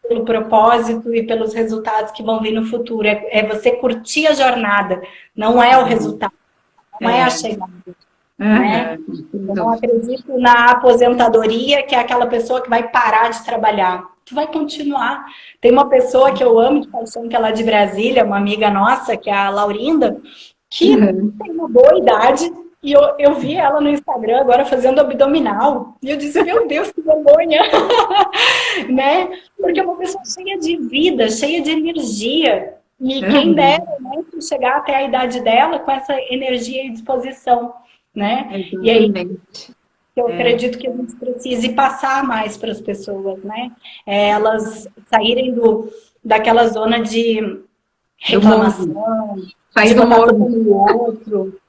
Pelo propósito e pelos resultados que vão vir no futuro. É você curtir a jornada, não é o resultado, não é a chegada. Né? Eu não acredito na aposentadoria, que é aquela pessoa que vai parar de trabalhar. Tu vai continuar. Tem uma pessoa que eu amo de paixão, que é lá de Brasília, uma amiga nossa, que é a Laurinda, que tem uma boa idade, e eu vi ela no Instagram agora fazendo abdominal, e eu disse, meu Deus, que vergonha! Né? Porque é uma pessoa cheia de vida, cheia de energia, e quem dera, né, chegar até a idade dela com essa energia e disposição, né? E aí, eu acredito que a gente precise passar mais para as pessoas, né? Elas saírem daquela zona de reclamação, de botar culpa no outro,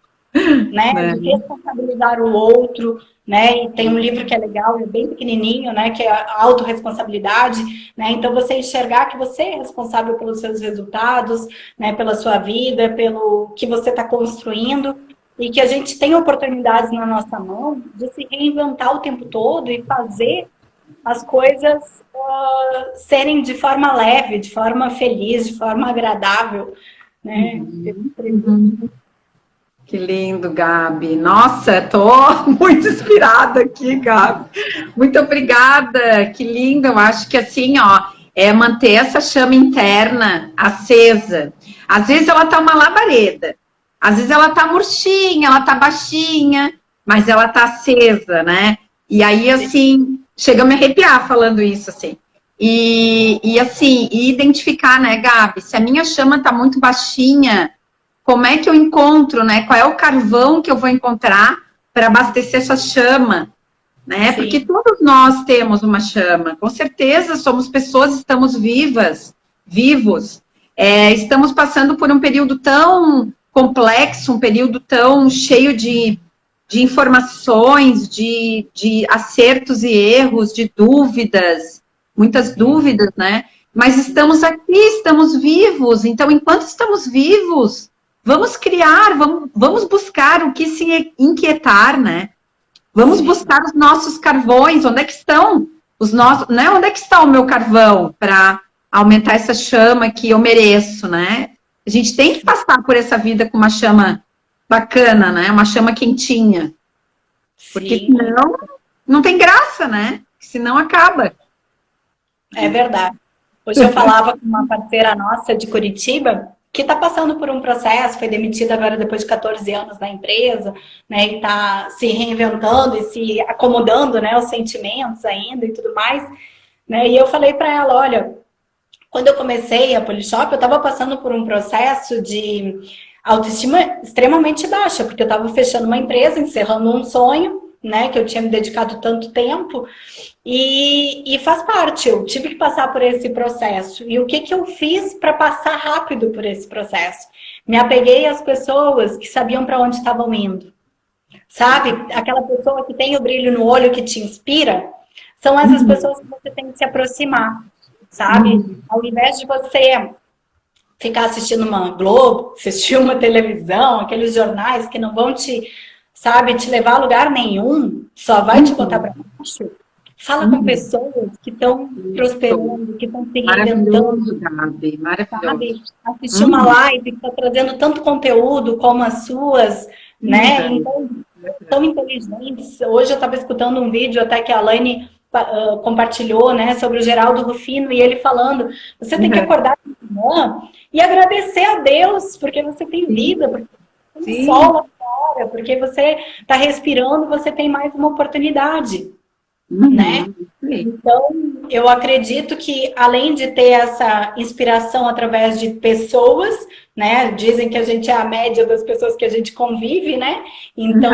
né? De responsabilizar o outro, né? E tem um livro que é legal, é bem pequenininho, né? Que é a autorresponsabilidade, né? Então você enxergar que você é responsável pelos seus resultados, né? Pela sua vida, pelo que você está construindo, e que a gente tem oportunidades na nossa mão de se reinventar o tempo todo e fazer as coisas serem de forma leve, de forma feliz, de forma agradável, né? Que lindo, Gabi. Nossa, tô muito inspirada aqui, Gabi. Muito obrigada, que lindo. Eu acho que assim, ó, é manter essa chama interna acesa. Às vezes ela tá uma labareda, às vezes ela tá murchinha, ela tá baixinha, mas ela tá acesa, né? E aí, assim, chega a me arrepiar falando isso, assim. E assim, identificar, né, Gabi, se a minha chama tá muito baixinha, como é que eu encontro, né? Qual é o carvão que eu vou encontrar para abastecer essa chama, né? Sim. Porque todos nós temos uma chama, com certeza somos pessoas, estamos vivos, estamos passando por um período tão complexo, um período tão cheio de informações, de acertos e erros, de dúvidas, muitas dúvidas, né? Mas estamos aqui, estamos vivos, então enquanto estamos vivos, vamos criar, vamos buscar o que se inquietar, né? Vamos buscar os nossos carvões, onde é que estão os nossos, né? Onde é que está o meu carvão para aumentar essa chama que eu mereço, né? A gente tem que passar por essa vida com uma chama bacana, né? Uma chama quentinha. Porque senão não tem graça, né? Senão acaba. É verdade. Hoje eu falava com uma parceira nossa de Curitiba, que está passando por um processo, foi demitida agora depois de 14 anos na empresa, né, e está se reinventando e se acomodando, né, os sentimentos ainda e tudo mais, né, e eu falei para ela, olha, quando eu comecei a Polishop, eu estava passando por um processo de autoestima extremamente baixa, porque eu estava fechando uma empresa, encerrando um sonho, né, que eu tinha me dedicado tanto tempo, e faz parte, eu tive que passar por esse processo. E o que eu fiz para passar rápido por esse processo? Me apeguei às pessoas que sabiam para onde estavam indo. Sabe? Aquela pessoa que tem o brilho no olho, que te inspira, são essas pessoas que você tem que se aproximar, sabe? Ao invés de você ficar assistindo uma Globo, assistir uma televisão, aqueles jornais que não vão te levar a lugar nenhum, só vai te botar para baixo. Fala com pessoas que estão prosperando, que estão se reinventando. Maravilhoso, maravilhoso. Sabe? Assistir uma live que está trazendo tanto conteúdo como as suas, né? Então, tão inteligentes. Hoje eu estava escutando um vídeo até que a Alaine compartilhou, né, sobre o Geraldo Rufino, e ele falando, você tem que acordar de manhã e agradecer a Deus, porque você tem vida, porque tem sol lá fora, porque você está respirando, você tem mais uma oportunidade. Né? Então, eu acredito que além de ter essa inspiração através de pessoas, né? Dizem que a gente é a média das pessoas que a gente convive, né? Então,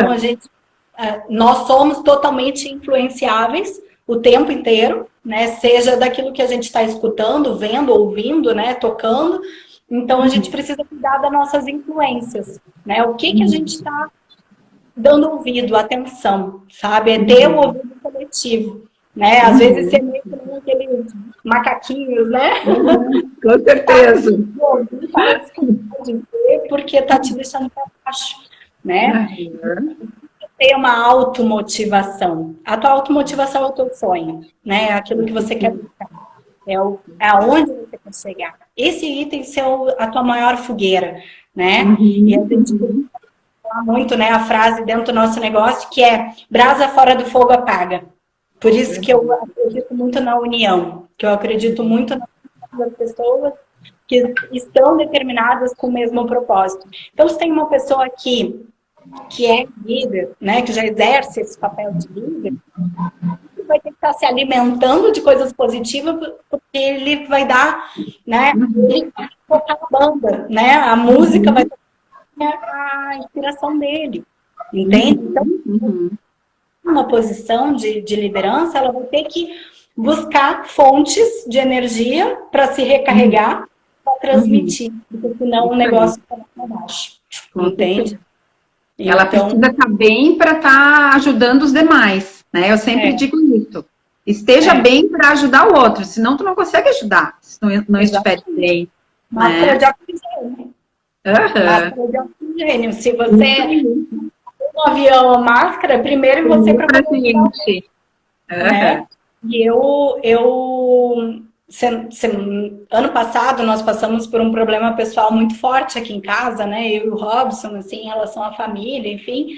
nós somos totalmente influenciáveis o tempo inteiro, né? Seja daquilo que a gente está escutando, vendo, ouvindo, né? Tocando. Então, a gente precisa cuidar das nossas influências, né? O que a gente está dando ouvido, atenção, sabe? É ter o ouvido coletivo, né? Às vezes você meio que aqueles macaquinhos, né? Com certeza. Porque tá te deixando para baixo, né? ter uma automotivação. A tua automotivação é o teu sonho, né? É aquilo que você quer buscar. É aonde você quer chegar. Esse item ser a tua maior fogueira, né? E a gente fala muito, né, a frase dentro do nosso negócio que é brasa fora do fogo apaga. Por isso que eu acredito muito na união, que eu acredito muito nas pessoas que estão determinadas com o mesmo propósito. Então, se tem uma pessoa aqui que é líder, né, que já exerce esse papel de líder, ele vai ter que estar se alimentando de coisas positivas, porque ele vai dar, né, ele vai tocar a banda, né, a música vai ser a inspiração dele, entende? Então, uma posição de liderança, ela vai ter que buscar fontes de energia para se recarregar, para transmitir, porque senão o negócio vai para baixo, entende? Ela precisa estar bem para estar ajudando os demais, né? Eu sempre digo isso. Esteja bem para ajudar o outro, senão tu não consegue ajudar, se não estiver bem. Máscara de oxigênio. Máscara de oxigênio. Se você no avião a máscara, primeiro você para gente. Né? E ano passado nós passamos por um problema pessoal muito forte aqui em casa, né? Eu e o Robson, assim, em relação à família, enfim.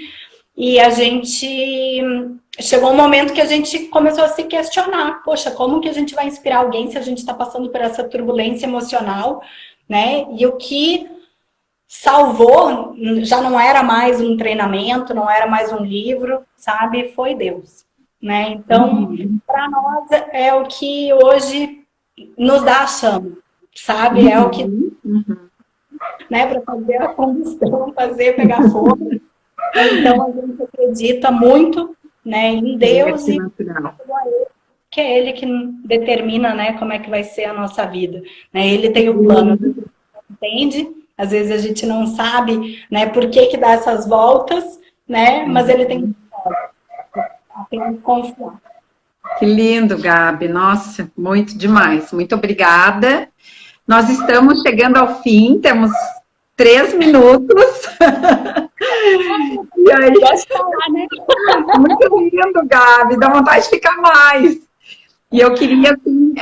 E a gente chegou um momento que a gente começou a se questionar, poxa, como que a gente vai inspirar alguém se a gente está passando por essa turbulência emocional, né? E o que salvou já não era mais um treinamento, não era mais um livro, sabe? Foi Deus, né? Então, para nós é o que hoje nos dá a chama, sabe? É o que, né? Para fazer a combustão, pegar fogo. Então, a gente acredita muito, né, em Deus e que é Ele que determina, né, como é que vai ser a nossa vida. Né? Ele tem o plano, entende? Às vezes a gente não sabe, né, por que dá essas voltas, né, mas Ele tem que confiar. Que lindo, Gabi. Nossa, muito demais. Muito obrigada. Nós estamos chegando ao fim, temos 3 minutos. E aí, pode falar, né? Muito lindo, Gabi, dá vontade de ficar mais. E eu queria, assim,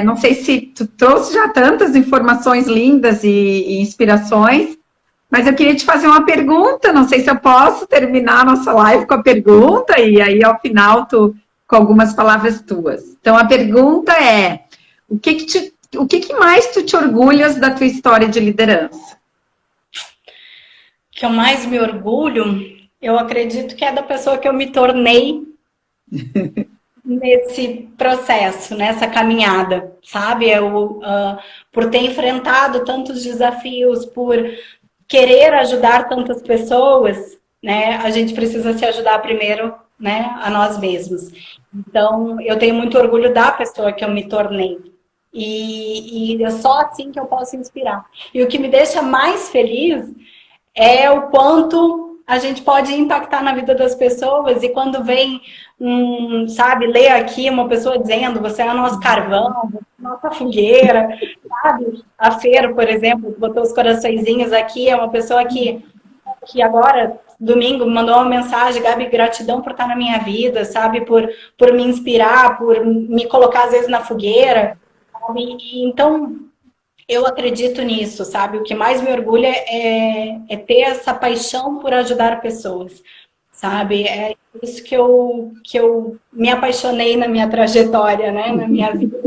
não sei se tu trouxe já tantas informações lindas e inspirações, mas eu queria te fazer uma pergunta, não sei se eu posso terminar a nossa live com a pergunta, e aí ao final tu, com algumas palavras tuas. Então a pergunta é, o que mais tu te orgulhas da tua história de liderança? Que eu mais me orgulho, eu acredito que é da pessoa que eu me tornei nesse processo, nessa caminhada, sabe? Por ter enfrentado tantos desafios, por querer ajudar tantas pessoas, né? A gente precisa se ajudar primeiro, né? A nós mesmos. Então, eu tenho muito orgulho da pessoa que eu me tornei. E é só assim que eu posso inspirar. E o que me deixa mais feliz é o quanto a gente pode impactar na vida das pessoas. E quando vem, sabe, ler aqui uma pessoa dizendo, você é o nosso carvão, nossa fogueira, sabe? A Feira, por exemplo, botou os coraçõezinhos aqui, é uma pessoa que agora, domingo, mandou uma mensagem, Gabi, gratidão por estar na minha vida, sabe? Por me inspirar, por me colocar, às vezes, na fogueira. Então, eu acredito nisso, sabe? O que mais me orgulha é ter essa paixão por ajudar pessoas, sabe? É isso que eu me apaixonei na minha trajetória, né? Na minha vida.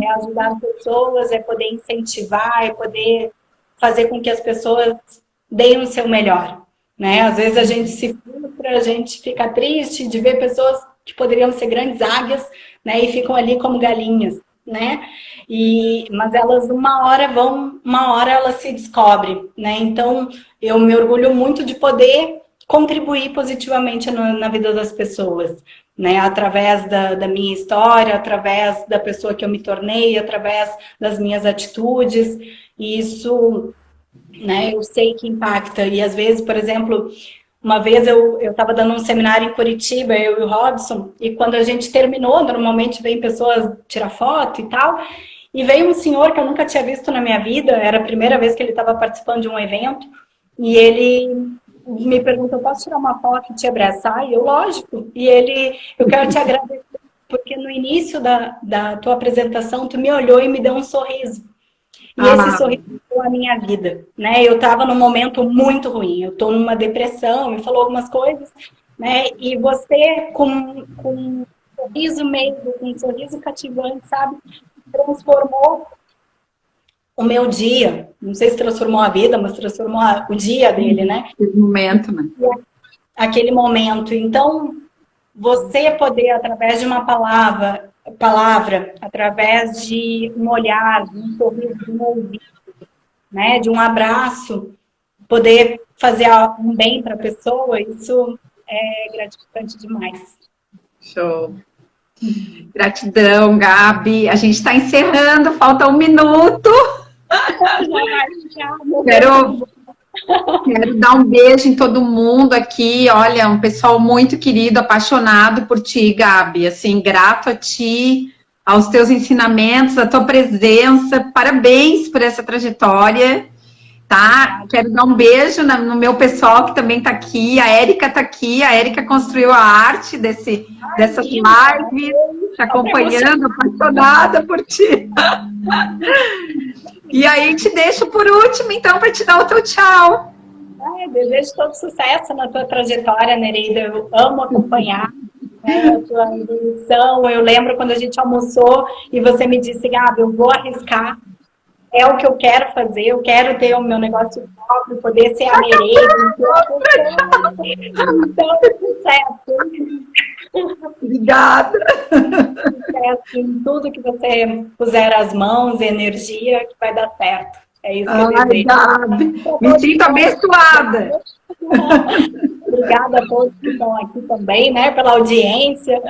É ajudar pessoas, é poder incentivar, é poder fazer com que as pessoas deem o seu melhor, né? Às vezes a gente se frustra, a gente fica triste de ver pessoas que poderiam ser grandes águias, né? E ficam ali como galinhas, né? Mas elas uma hora elas se descobrem, né? Então eu me orgulho muito de poder contribuir positivamente na vida das pessoas, né? Através da minha história, através da pessoa que eu me tornei, através das minhas atitudes. E isso, né? Eu sei que impacta. E às vezes, por exemplo, uma vez eu estava dando um seminário em Curitiba, eu e o Robson, e quando a gente terminou, normalmente vem pessoas tirar foto e tal, e veio um senhor que eu nunca tinha visto na minha vida, era a primeira vez que ele estava participando de um evento, e ele me perguntou, posso tirar uma foto e te abraçar? E eu, lógico. E ele, eu quero te agradecer, porque no início da tua apresentação, tu me olhou e me deu um sorriso. E esse sorriso mudou a minha vida, né? Eu estava num momento muito ruim, eu estou numa depressão, me falou algumas coisas, né? E você, com um sorriso meigo, com um sorriso cativante, sabe? Transformou o meu dia. Não sei se transformou a vida, mas transformou o dia dele, né? Aquele momento, né? Aquele momento. Então, você poder, através de uma palavra, através de um olhar, de um sorriso, de um ouvido, né, de um abraço, poder fazer um bem para a pessoa, isso é gratificante demais. Show. Gratidão, Gabi. A gente está encerrando, falta 1 minuto. Quero dar um beijo em todo mundo aqui. Olha, um pessoal muito querido, apaixonado por ti, Gabi. Assim, grato a ti, aos teus ensinamentos, a tua presença. Parabéns por essa trajetória, tá? Quero dar um beijo no meu pessoal que também está aqui. A Érica está aqui. A Érica construiu a arte dessas lives, te acompanhando, apaixonada por ti. E aí, te deixo por último, então, para te dar o teu tchau. Desejo todo sucesso na tua trajetória, Nereida. Eu amo acompanhar, né, a tua evolução. Eu lembro quando a gente almoçou e você me disse, Gabi, eu vou arriscar. É o que eu quero fazer. Eu quero ter o meu negócio próprio, poder ser a Nereida. Então, sucesso. Obrigada. Em tudo que você puser as mãos e energia, que vai dar certo. É isso que eu desejo. Gabi, me sinto abençoada. Obrigada a todos que estão aqui também, né, pela audiência.